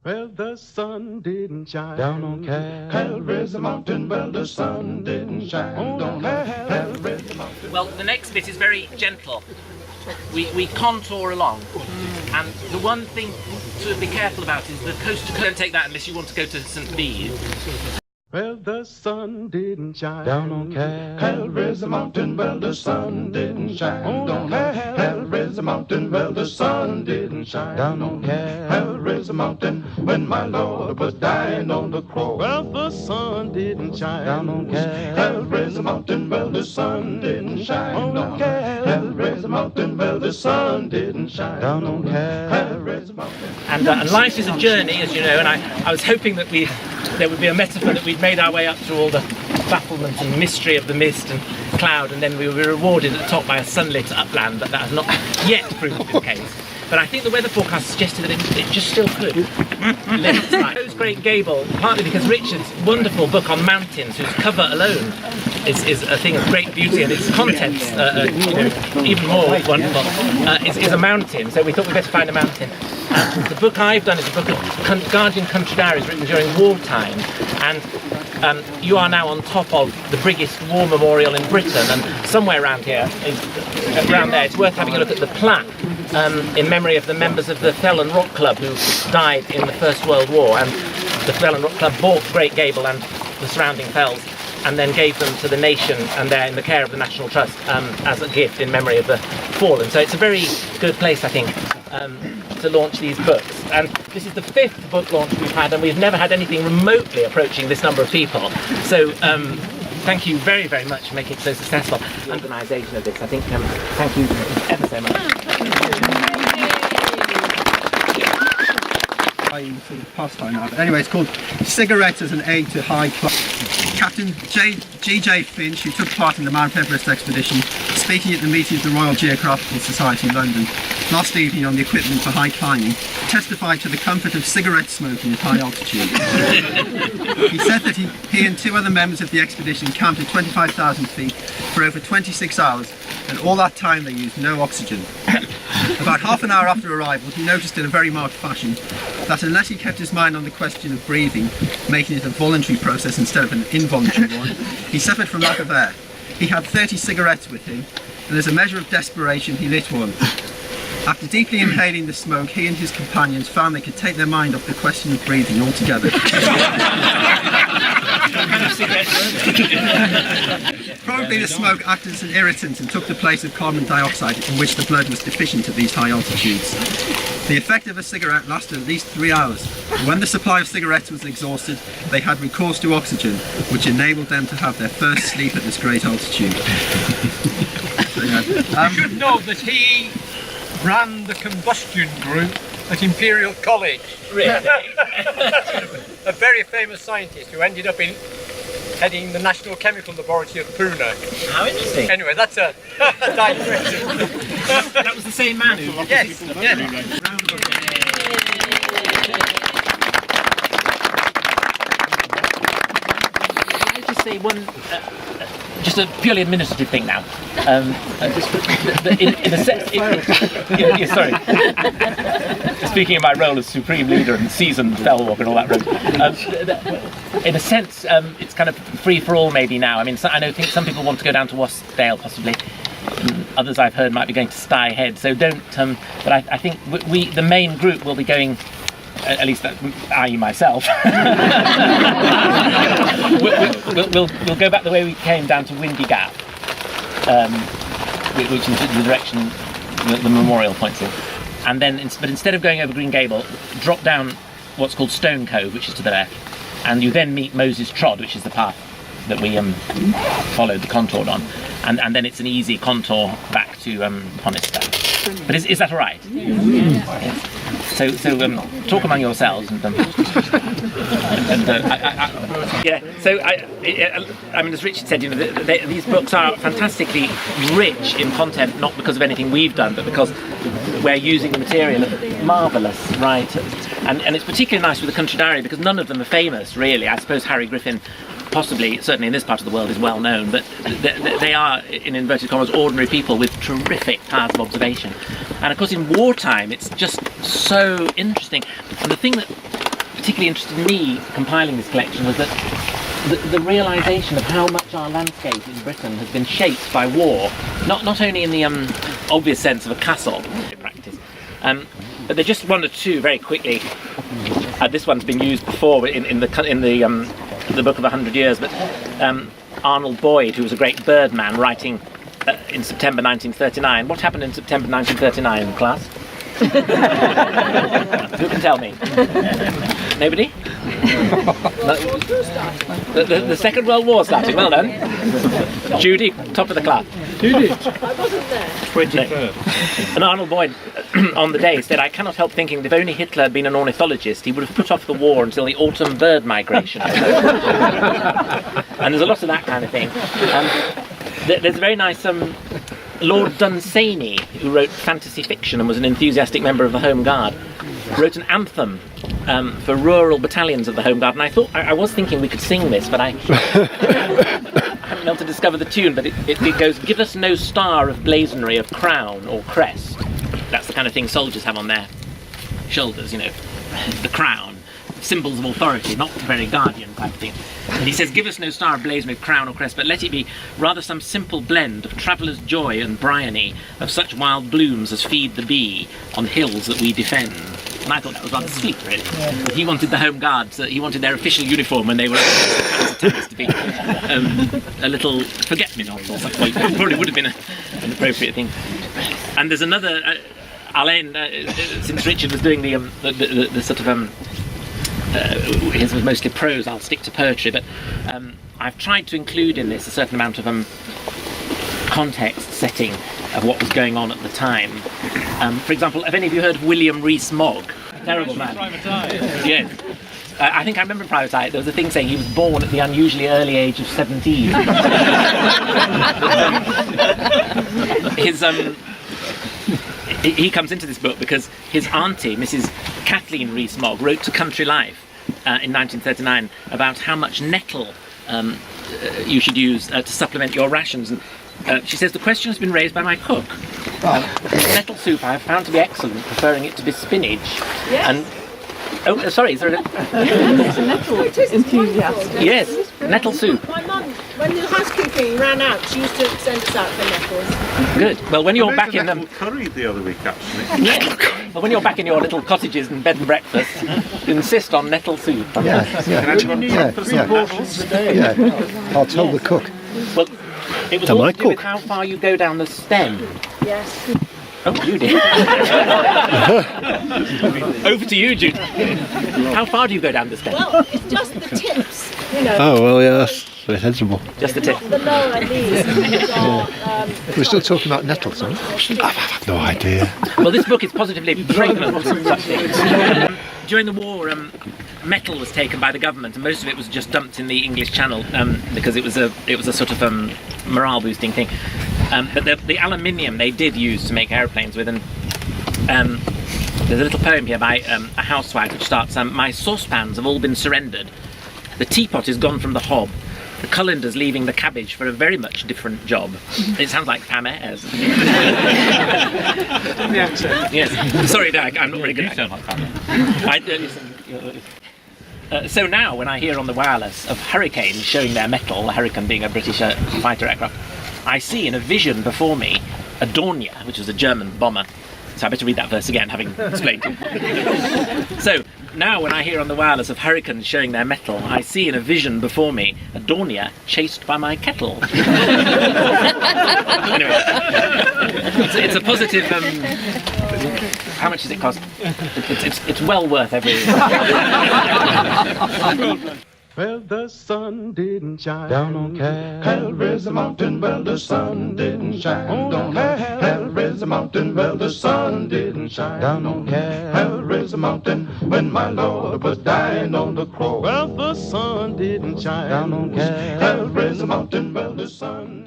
Well, the sun didn't shine down on Calvary's mountain. Well, the sun didn't shine on Calvary's mountain. Well, the next bit is very gentle. We contour along, and the one thing to be careful about is the coast to coast. Don't take that unless you want to go to St. Bees. Well, the sun didn't shine down on Calvary's mountain. Well, the sun didn't shine on Calvary's mountain. Well, the sun didn't shine down on Calvary's mountain when my Lord was dying on the cross. Well, the sun didn't shine down on Calvary's mountain. Well, the sun didn't shine on Calvary's mountain. Well, the sun didn't shine down on Calvary's mountain. And life is a journey, as you know, and I was hoping that there would be a metaphor that we'd made our way up through all the bafflement and mystery of the mist and cloud, and then we were rewarded at the top by a sunlit upland, but that has not yet proved to be the case. But I think the weather forecast suggested that it just still could. Chose Great Gable, partly because Richard's wonderful book on mountains, whose cover alone is a thing of great beauty, and its contents, even more wonderful, is a mountain. So we thought we'd better find a mountain. The book I've done is a book of Guardian Country Diaries written during wartime, and you are now on top of the biggest war memorial in Britain, and somewhere around here, around there, it's worth having a look at the plaque in memory of the members of the Fell and Rock Club who died in the First World War. And the Fell and Rock Club bought Great Gable and the surrounding fells and then gave them to the nation, and they're in the care of the National Trust as a gift in memory of the fallen. So it's a very good place, I think, to launch these books. And this is the 5th book launch we've had, and we've never had anything remotely approaching this number of people. So thank you very, very much for making it so successful. Organisation of this, I think, thank you ever so much. Sort of pastime now, but anyway, it's called Cigarettes as an Aid to High Climbing. Captain G.J. Finch, who took part in the Mount Everest expedition, speaking at the meeting of the Royal Geographical Society in London last evening on the equipment for high climbing, testified to the comfort of cigarette smoking at high altitude. He said that he and 2 other members of the expedition camped at 25,000 feet for over 26 hours, and all that time they used no oxygen. About half an hour after arrival, he noticed in a very marked fashion that unless he kept his mind on the question of breathing, making it a voluntary process instead of an involuntary one, he suffered from lack of air. He had 30 cigarettes with him, and as a measure of desperation, he lit one. After deeply inhaling the smoke, he and his companions found they could take their mind off the question of breathing altogether. Probably the smoke acted as an irritant and took the place of carbon dioxide, in which the blood was deficient at these high altitudes. The effect of a cigarette lasted at least 3 hours. When the supply of cigarettes was exhausted, they had recourse to oxygen, which enabled them to have their first sleep at this great altitude. You should know that he ran the combustion group at Imperial College. Really? A very famous scientist who ended up heading the National Chemical Laboratory of Pune. How interesting. Anyway, that's a digression. That was the same man who... Yes, yes. Can I just say one... just a purely administrative thing now. In a sense, sorry. Speaking of my role as supreme leader and seasoned fell walker and all that road, in a sense, it's kind of free for all maybe now. I mean, I think some people want to go down to Wasdale possibly. Others I've heard might be going to Stye Head. So don't. But I think the main group will be going. At least I myself. we'll go back the way we came down to Windy Gap, which is the direction the memorial points in. And then, but instead of going over Green Gable, drop down what's called Stone Cove, which is to the left, and you then meet Moses Trod, which is the path that we followed the contour on, and then it's an easy contour back to Ponista. But is that all right? Yes. So talk among yourselves and yeah. So I mean, as Richard said, these books are fantastically rich in content, not because of anything we've done, but because we're using the material of marvellous writers. And it's particularly nice with the Country Diary because none of them are famous, really. I suppose Harry Griffin, possibly, certainly in this part of the world, is well known, but they are, in inverted commas, ordinary people with terrific powers of observation. And of course in wartime it's just so interesting. And the thing that particularly interested me compiling this collection was that the realisation of how much our landscape in Britain has been shaped by war, not only in the obvious sense of a castle practice, but there are just one or two very quickly. This one's been used before in the Book of 100 Years, but Arnold Boyd, who was a great birdman, writing in September 1939. What happened in September 1939, class? Who can tell me? Nobody? The Second World War started. Well done. Judy, top of the class. Judy. I wasn't there. 23rd. And Arnold Boyd, on the day, said, "I cannot help thinking that if only Hitler had been an ornithologist, he would have put off the war until the autumn bird migration." And there's a lot of that kind of thing. There's a very nice Lord Dunsany, who wrote fantasy fiction and was an enthusiastic member of the Home Guard, wrote an anthem for rural battalions of the Home Guard, and I thought, I was thinking we could sing this, but I haven't been able to discover the tune, but it goes, "Give us no star of blazonry of crown or crest." That's the kind of thing soldiers have on their shoulders, you know, the crown, symbols of authority, not very guardian type of thing. And he says, "Give us no star of blazonry of crown or crest, but let it be rather some simple blend of traveller's joy and bryony, of such wild blooms as feed the bee on hills that we defend." And I thought that was rather sweet, really. Yeah. He wanted the Home Guards, he wanted their official uniform when they were to be a little forget-me-not or something. It probably would have been an appropriate thing. And there's another, I'll end, since Richard was doing the sort of, his was mostly prose, I'll stick to poetry, but I've tried to include in this a certain amount of context setting of what was going on at the time. For example, have any of you heard of William Rees-Mogg? Terrible man. Yes. I think I remember in Private Eye there was a thing saying he was born at the unusually early age of 17. He comes into this book because his auntie, Mrs. Kathleen Rees-Mogg, wrote to Country Life in 1939 about how much nettle you should use to supplement your rations. And she says, "The question has been raised by my cook. Nettle soup I have found to be excellent, preferring it to be spinach." Yes. And sorry, is there a nettle enthusiast? Yes, nettle soup. My mum, when the housekeeping ran out, she used to send us out for nettles. Good. Well, when you're back in curry the other week, actually. yeah. Well, when you're back in your little cottages and bed and breakfast, insist on nettle soup. Yeah. I'll tell the cook. Well, it was all to do with how far you go down the stem. Yes. Oh, you did. Over to you, Jude. How far do you go down the stem? Well, it's just the tips, you know. Oh, well, yeah, that's very sensible. Just the tip. The lower leaves. We're still talking about nettles, aren't we? I have no idea. Well, this book is positively pregnant with such things. During the war, metal was taken by the government, and most of it was just dumped in the English Channel because it was a sort of morale-boosting thing. But the aluminium they did use to make aeroplanes with, and there's a little poem here by a housewife which starts, "My saucepans have all been surrendered. The teapot is gone from the hob. The colander's leaving the cabbage for a very much different job." It sounds like Pam Ayres. Yes. Sorry, no, I'm not really good at it. So now, when I hear on the wireless of Hurricanes showing their mettle, a Hurricane being a British fighter aircraft, I see in a vision before me a Dornier, which was a German bomber. So I better read that verse again, having explained it. So now, when I hear on the wireless of Hurricanes showing their mettle, I see in a vision before me a Dornier chased by my kettle. Anyway, it's a positive. How much does it cost? It's well worth every. Well, the sun didn't shine down on Calvary's mountain. Well, the sun didn't shine on Calvary's mountain. Well, the sun didn't shine down on Calvary's mountain when my Lord was dying on the cross. Well, the sun didn't shine down on Calvary's mountain. Well, the sun